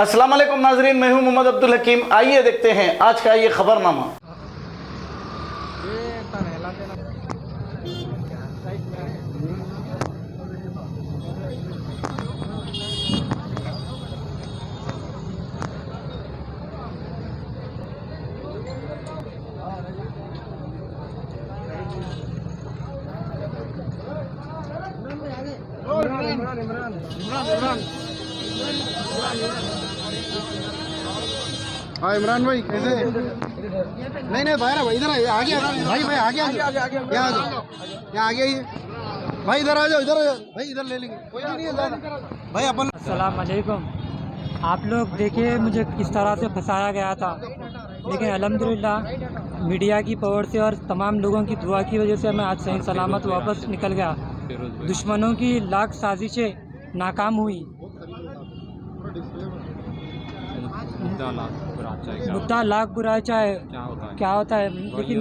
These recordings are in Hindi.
अस्सलाम वालेकुम नाजरीन, मैं हूं मोहम्मद अब्दुल हकीम। आइए देखते हैं आज का ये खबरनामा। हाँ इमरान भाई कैसे? नहीं नहीं भाई भाई इधर आगे भाई भाई आगे यहाँ आगे आइए भाई, इधर आ जाओ, इधर आ जाओ भाई, इधर ले लेंगे, कोई नहीं है ज़्यादा भाई अपन। अस्सलाम वालेकुम। आप लोग देखिए मुझे किस तरह से फंसाया गया था, लेकिन अल्हम्दुलिल्लाह मीडिया की पावर से और तमाम लोगों की दुआ की वजह से मैं आज सही सलामत वापस निकल गया। दुश्मनों की लाख साजिशें नाकाम हुई। मुद्दा लाख बुरा चाहे क्या होता है, लेकिन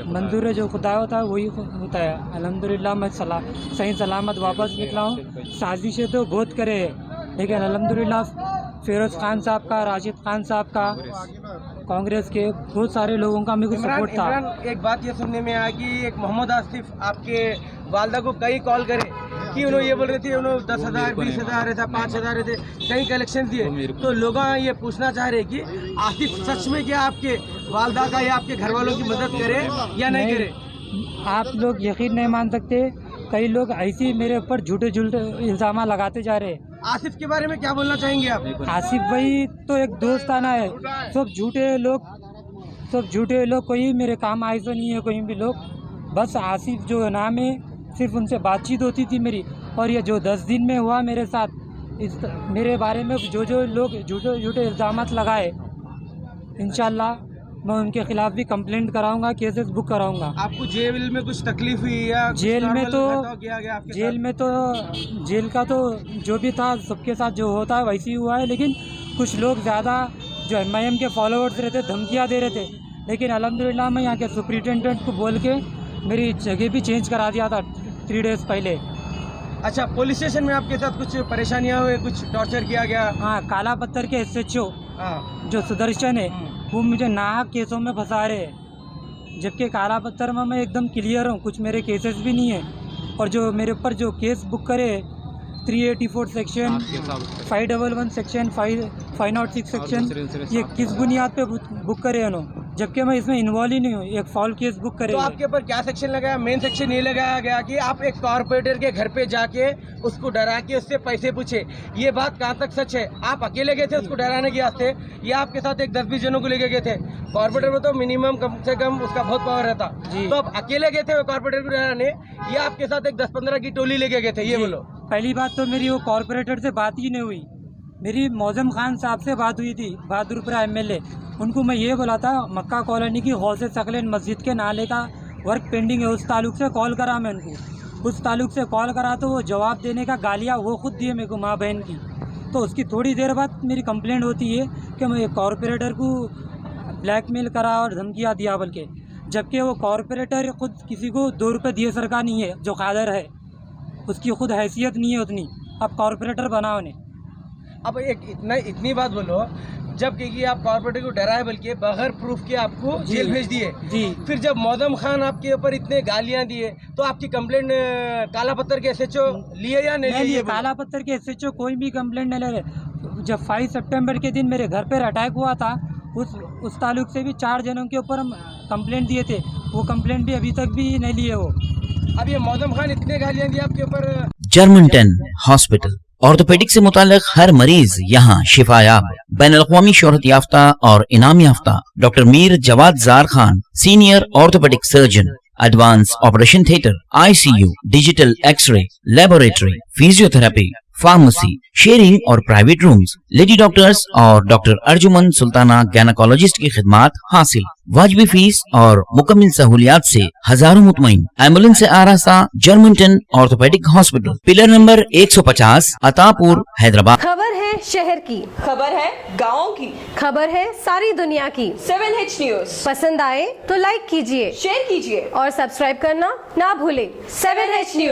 मंजूर है जो खुदा होता है वही होता है। अल्हम्दुलिल्लाह मैं सही सलामत वापस निकला हूँ। साजिशें तो बहुत करे हैं, लेकिन अल्हम्दुलिल्लाह फिरोज़ खान साहब का, राशिद खान साहब का, कांग्रेस के बहुत सारे लोगों का मेरे को सपोर्ट था। एक बात ये सुनने में आया कि एक मोहम्मद आसिफ आपके वालदा को कई कॉल करे कि उन्होंने ये बोल रहे थे उन्होंने 10,000 20,000 था 5,000 थे, कई कलेक्शन दिए। तो लोग ये पूछना चाह रहे कि आसिफ सच में क्या आपके वालदा का या आपके घर वालों की मदद करे या नहीं करे? आप लोग यकीन नहीं मान सकते, कई लोग ऐसे मेरे ऊपर झूठे इल्ज़ाम लगाते जा रहे हैं। आसिफ के बारे में क्या बोलना चाहेंगे आप? आसिफ भाई तो एक दोस्ताना है, सब झूठे लोग कोई मेरे काम आए तो नहीं है कोई भी लोग। बस आसिफ जो नाम है सिर्फ उनसे बातचीत होती थी मेरी, और ये जो 10 दिन में हुआ मेरे साथ, मेरे बारे में जो लोग झूठे इल्ज़ाम लगाए, इंशाल्लाह मैं उनके खिलाफ भी कंप्लेंट कराऊंगा, केसेस बुक कराऊंगा। आपको जेल में कुछ तकलीफ हुई या जेल का तो जो भी था सबके साथ जो होता है वैसे ही हुआ है, लेकिन कुछ लोग ज़्यादा जो MIM के फॉलोअर्स रहते धमकियाँ दे रहे थे, लेकिन अल्हम्दुलिल्लाह मैं यहाँ के सुपरिटेंडेंट को बोल के मेरी जगह भी चेंज करा दिया था 3 डेज़ पहले। अच्छा, पुलिस स्टेशन में आपके साथ कुछ परेशानियाँ हुई, कुछ टॉर्चर किया गया? हाँ, काला पत्थर के SHO जो सुदर्शन है वो मुझे नाहक केसों में फंसा रहे हैं, जबकि काला पत्थर में मैं एकदम क्लियर हूँ, कुछ मेरे केसेस भी नहीं है। और जो मेरे ऊपर जो केस बुक करे 384 सेक्शन, 511 सेक्शन, 506 सेक्शन, ये किस बुनियाद पे बुक करे उन्होंने, जबकि मैं इसमें इन्वॉल्व ही नहीं हूँ। एक फॉल केस बुक करे। तो आपके ऊपर क्या सेक्शन लगाया? मेन सेक्शन ये लगाया गया कि आप एक कॉर्पोरेटर के घर पे जाके उसको डरा के उससे पैसे पूछे। ये बात कहाँ तक सच है? आप अकेले गए थे उसको डराने के वास्ते या आपके साथ एक 10-20 जनों को लेके गए थे? कॉर्पोरेटर में तो मिनिमम कम से कम उसका बहुत पावर रहता। तो आप अकेले गए थे कॉर्पोरेटर को डराने या आपके साथ एक 10-15 की टोली लेके गए थे? ये बोलो। पहली बात तो मेरी वो कॉर्पोरेटर से बात ही नहीं हुई, मेरी मौजम खान साहब से बात हुई थी, बहादुरपुरा MLA। उनको मैं ये बोला था मक्का कॉलोनी की गौसे सकलेन मस्जिद के नाले का वर्क पेंडिंग है, उस ताल्लुक से कॉल करा मैं उनको। उस ताल्लुक से कॉल करा तो वो जवाब देने का गालियाँ वो खुद दिए मेरे को, माँ बहन की। तो उसकी थोड़ी देर बाद मेरी कंप्लेंट होती है कि मैं कॉर्पोरेटर को ब्लैकमेल करा और धमकियाँ दिया, बल्कि जबकि वो कॉर्पोरेटर खुद किसी को 2 रुपये दिए सरकार नहीं है, जो कादर है उसकी खुद हैसियत नहीं है उतनी, अब कॉर्पोरेटर बनाओ ने। अब इतनी बात बोलो, जब कि आप कॉर्पोरेटर को डराए बल्कि बगैर प्रूफ के आपको जेल भेज दिए जी। फिर जब मौजम खान आपके ऊपर इतने गालियां दिए तो आपकी कंप्लेंट काला पत्थर के SHO लिए या नहीं लिए? काला पत्थर के SHO कोई भी कंप्लेंट नहीं ले रहे। जब 5 सितंबर के दिन मेरे घर पर अटैक हुआ था, उस ताल्लुक से भी 4 जनों के ऊपर हम कंप्लेंट दिए थे, वो कंप्लेंट भी अभी तक भी नहीं लिए वो। अब ये मौजम खान इतने गालियां दी आपके ऊपर। जर्मनटन हॉस्पिटल, ऑर्थोपेडिक से मुताल्लिक हर मरीज यहाँ शिफायाब। बैनुल-अक़वामी शोहरत याफ्ता और इनाम याफ्ता doctor Mir Jawad Zar Khan, senior orthopaedic surgeon, advance operation theatre, ICU, digital x-ray, laboratory, physiotherapy, pharmacy, sharing और प्राइवेट रूम्स, लेडी डॉक्टर्स और डॉक्टर अर्जुमन सुल्ताना गैनकोलॉजिस्ट की खिदमात हासिल। वाजिबी फीस और मुकम्मल सहूलियात से हजारों मुतमईन। एम्बुलेंस से आरास्ता Germanton orthopaedic hospital, pillar number 150, Attapur, Hyderabad. खबर है शहर की, खबर है गाँव की, खबर है सारी दुनिया की। 7H न्यूज पसंद आए तो लाइक कीजिए, शेयर कीजिए और सब्सक्राइब करना ना भूले। 7H news.